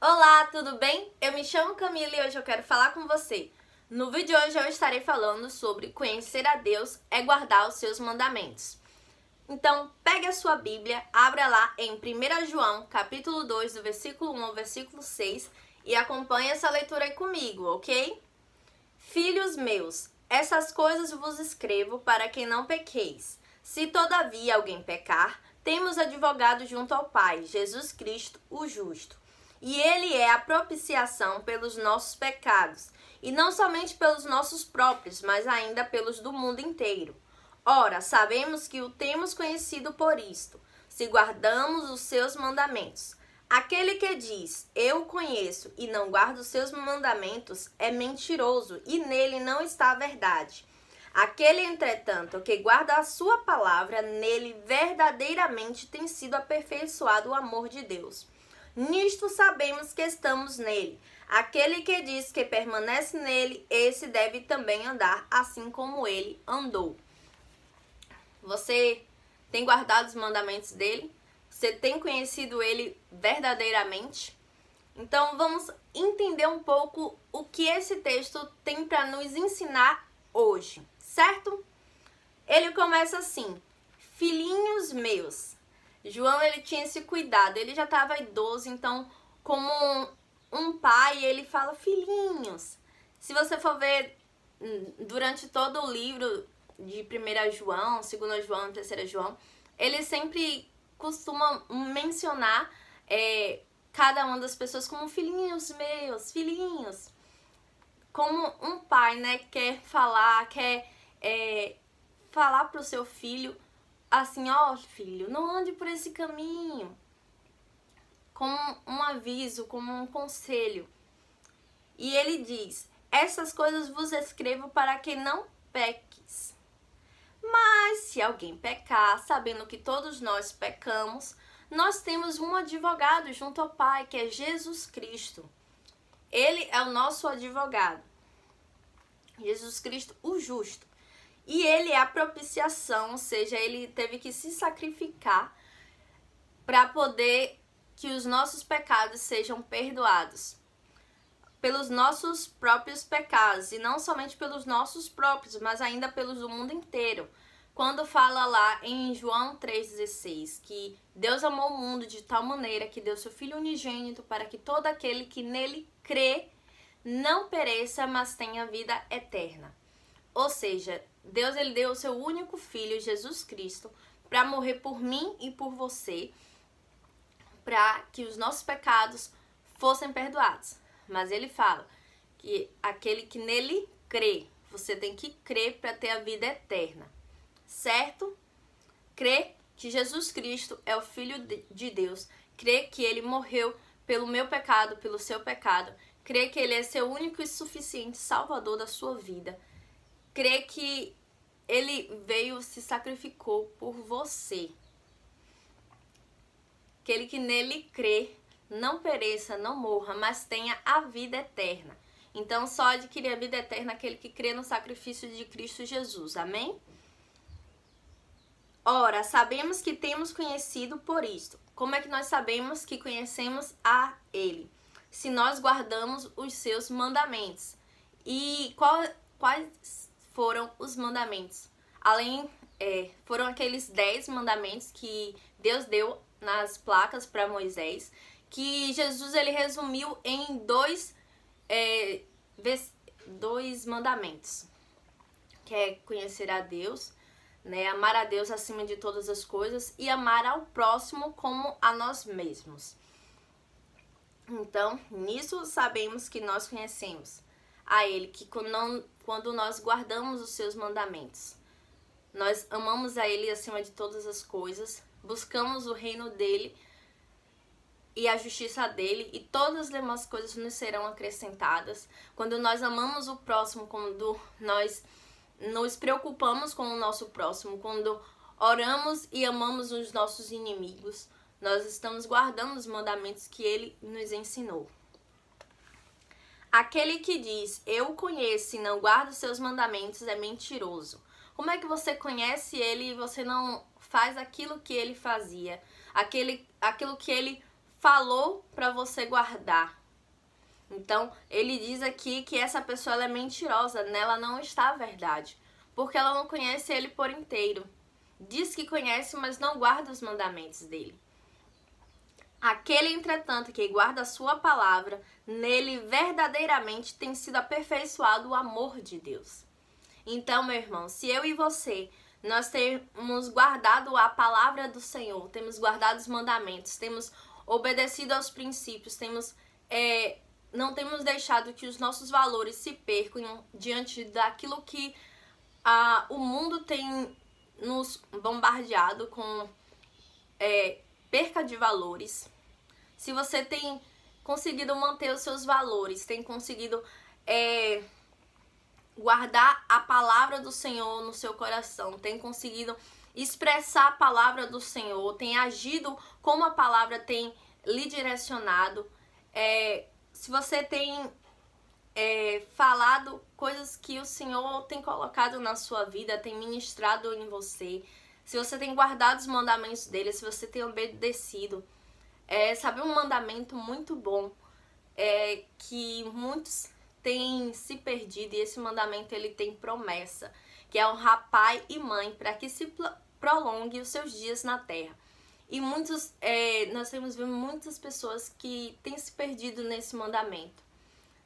Olá, tudo bem? Eu me chamo Camila e hoje eu quero falar com você. No vídeo de hoje eu estarei falando sobre conhecer a Deus é guardar os seus mandamentos. Então, pegue a sua Bíblia, abra lá em 1 João, capítulo 2, do versículo 1 ao versículo 6 e acompanhe essa leitura aí comigo, ok? Filhos meus, essas coisas vos escrevo para que não pequeis. Se todavia alguém pecar, temos advogado junto ao Pai, Jesus Cristo, o justo. E ele é a propiciação pelos nossos pecados, e não somente pelos nossos próprios, mas ainda pelos do mundo inteiro. Ora, sabemos que o temos conhecido por isto, se guardamos os seus mandamentos. Aquele que diz, eu o conheço, e não guarda os seus mandamentos, é mentiroso, e nele não está a verdade. Aquele, entretanto, que guarda a sua palavra, nele verdadeiramente tem sido aperfeiçoado o amor de Deus. Nisto sabemos que estamos nele. Aquele que diz que permanece nele, esse deve também andar assim como ele andou. Você tem guardado os mandamentos dele? Você tem conhecido ele verdadeiramente? Então vamos entender um pouco o que esse texto tem para nos ensinar hoje, certo? Ele começa assim: filhinhos meus. João, ele tinha esse cuidado, ele já estava idoso, então como um pai, ele fala filhinhos. Se você for ver durante todo o livro de 1 João, 2 João, 3 João, ele sempre costuma mencionar cada uma das pessoas como filhinhos meus, filhinhos. Como um pai, né, quer falar para o seu filho assim, ó, filho, não ande por esse caminho. Como um aviso, como um conselho. E ele diz, essas coisas vos escrevo para que não peques. Mas se alguém pecar, sabendo que todos nós pecamos, nós temos um advogado junto ao Pai, que é Jesus Cristo. Ele é o nosso advogado. Jesus Cristo, o justo. E ele é a propiciação, ou seja, ele teve que se sacrificar para poder que os nossos pecados sejam perdoados. Pelos nossos próprios pecados, e não somente pelos nossos próprios, mas ainda pelos do mundo inteiro. Quando fala lá em João 3,16, que Deus amou o mundo de tal maneira que deu seu Filho unigênito para que todo aquele que nele crê não pereça, mas tenha vida eterna. Ou seja, Deus ele deu o seu único Filho, Jesus Cristo, para morrer por mim e por você, para que os nossos pecados fossem perdoados. Mas ele fala que aquele que nele crê, você tem que crer para ter a vida eterna, certo? Crer que Jesus Cristo é o Filho de Deus, crer que ele morreu pelo meu pecado, pelo seu pecado, crer que ele é seu único e suficiente Salvador da sua vida, crer que ele veio, se sacrificou por você. Aquele que nele crê, não pereça, não morra, mas tenha a vida eterna. Então só adquirir a vida eterna aquele que crê no sacrifício de Cristo Jesus. Amém? Ora, sabemos que temos conhecido por isto. Como é que nós sabemos que conhecemos a ele? Se nós guardamos os seus mandamentos. E quais foram os mandamentos? Foram aqueles 10 mandamentos que Deus deu nas placas para Moisés, que Jesus ele resumiu em dois mandamentos, que é conhecer a Deus, né, amar a Deus acima de todas as coisas e amar ao próximo como a nós mesmos. Então, nisso sabemos que nós conhecemos a ele, que quando nós guardamos os seus mandamentos, nós amamos a ele acima de todas as coisas, buscamos o reino dele e a justiça dele, e todas as demais coisas nos serão acrescentadas. Quando nós amamos o próximo, quando nós nos preocupamos com o nosso próximo, quando oramos e amamos os nossos inimigos, nós estamos guardando os mandamentos que ele nos ensinou. Aquele que diz, eu o conheço e não guarda os seus mandamentos é mentiroso. Como é que você conhece ele e você não faz aquilo que ele fazia? Aquilo que ele falou para você guardar. Então, ele diz aqui que essa pessoa ela é mentirosa, nela não está a verdade, porque ela não conhece ele por inteiro. Diz que conhece, mas não guarda os mandamentos dele. Aquele, entretanto, que guarda a sua palavra, nele verdadeiramente tem sido aperfeiçoado o amor de Deus. Então, meu irmão, se eu e você, nós temos guardado a palavra do Senhor, temos guardado os mandamentos, temos obedecido aos princípios, não temos deixado que os nossos valores se percam diante daquilo que o mundo tem nos bombardeado com perca de valores. Se você tem conseguido manter os seus valores, tem conseguido guardar a palavra do Senhor no seu coração, tem conseguido expressar a palavra do Senhor, tem agido como a palavra tem lhe direcionado, se você tem falado coisas que o Senhor tem colocado na sua vida, tem ministrado em você, se você tem guardado os mandamentos dele, se você tem obedecido, sabe um mandamento muito bom, que muitos têm se perdido, e esse mandamento ele tem promessa, que é honrar pai e mãe para que se prolongue os seus dias na terra. E nós temos visto muitas pessoas que têm se perdido nesse mandamento.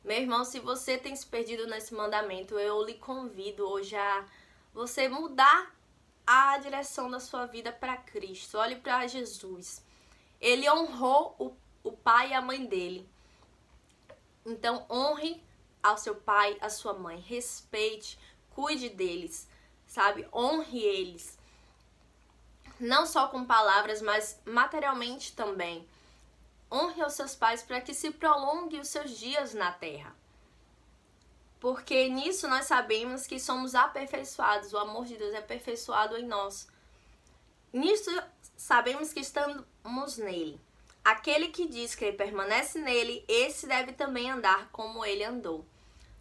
Meu irmão, se você tem se perdido nesse mandamento, eu lhe convido hoje a você mudar a direção da sua vida para Cristo. Olhe para Jesus. Ele honrou o pai e a mãe dele. Então, honre ao seu pai, à sua mãe. Respeite, cuide deles, sabe? Honre eles. Não só com palavras, mas materialmente também. Honre aos seus pais para que se prolongue os seus dias na terra. Porque nisso nós sabemos que somos aperfeiçoados. O amor de Deus é aperfeiçoado em nós. Nisso sabemos que estamos nele. Aquele que diz que ele permanece nele, esse deve também andar como ele andou.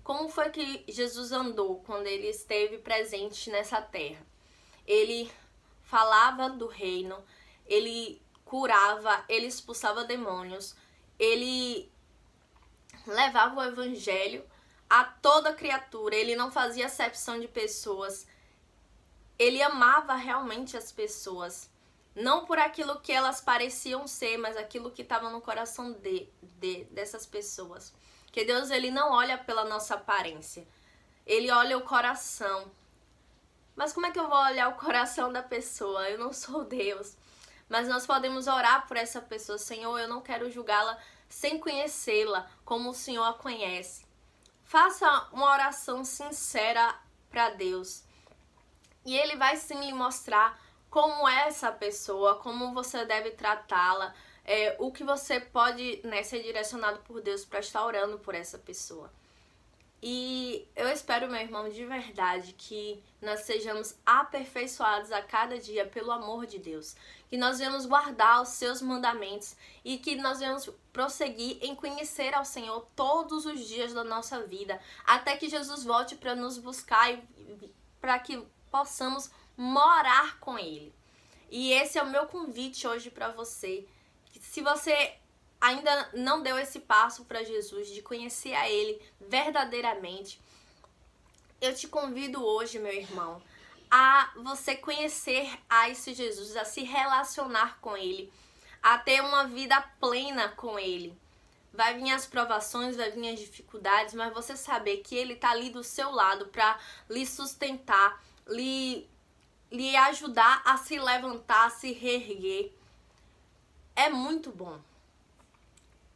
Como foi que Jesus andou quando ele esteve presente nessa terra? Ele falava do reino, ele curava, ele expulsava demônios, ele levava o evangelho a toda criatura, ele não fazia acepção de pessoas, ele amava realmente as pessoas, não por aquilo que elas pareciam ser, mas aquilo que estava no coração dessas pessoas. Porque Deus ele não olha pela nossa aparência, ele olha o coração. Mas como é que eu vou olhar o coração da pessoa? Eu não sou Deus. Mas nós podemos orar por essa pessoa. Senhor, eu não quero julgá-la sem conhecê-la como o Senhor a conhece. Faça uma oração sincera para Deus. E Ele vai sim lhe mostrar como é essa pessoa, como você deve tratá-la, o que você pode ser direcionado por Deus para estar orando por essa pessoa. E eu espero, meu irmão, de verdade, que nós sejamos aperfeiçoados a cada dia pelo amor de Deus. Que nós venhamos guardar os seus mandamentos e que nós venhamos prosseguir em conhecer ao Senhor todos os dias da nossa vida, até que Jesus volte para nos buscar e para que possamos morar com Ele. E esse é o meu convite hoje para você. Se você ainda não deu esse passo para Jesus, de conhecer a Ele verdadeiramente, eu te convido hoje, meu irmão, a você conhecer a esse Jesus, a se relacionar com Ele, a ter uma vida plena com Ele. Vai vir as provações, vai vir as dificuldades, mas você saber que Ele está ali do seu lado para lhe sustentar, lhe ajudar a se levantar, a se reerguer, é muito bom.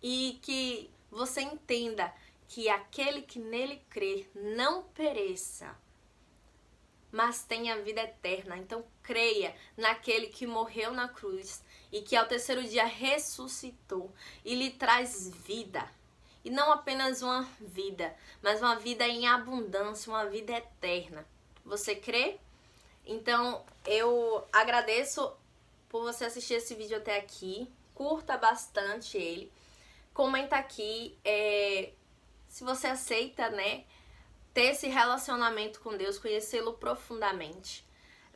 E que você entenda que aquele que nele crê não pereça, mas tenha vida eterna. Então creia naquele que morreu na cruz e que ao terceiro dia ressuscitou e lhe traz vida. E não apenas uma vida, mas uma vida em abundância, uma vida eterna. Você crê? Então eu agradeço por você assistir esse vídeo até aqui. Curta bastante ele. Comenta aqui se você aceita, ter esse relacionamento com Deus, conhecê-lo profundamente.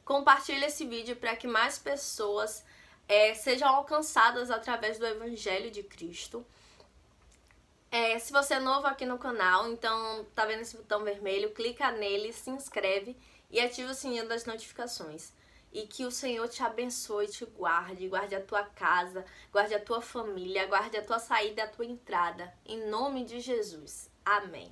Compartilha esse vídeo para que mais pessoas sejam alcançadas através do Evangelho de Cristo. Se você é novo aqui no canal, então tá vendo esse botão vermelho, clica nele, se inscreve e ativa o sininho das notificações. E que o Senhor te abençoe, te guarde, guarde a tua casa, guarde a tua família, guarde a tua saída e a tua entrada. Em nome de Jesus. Amém.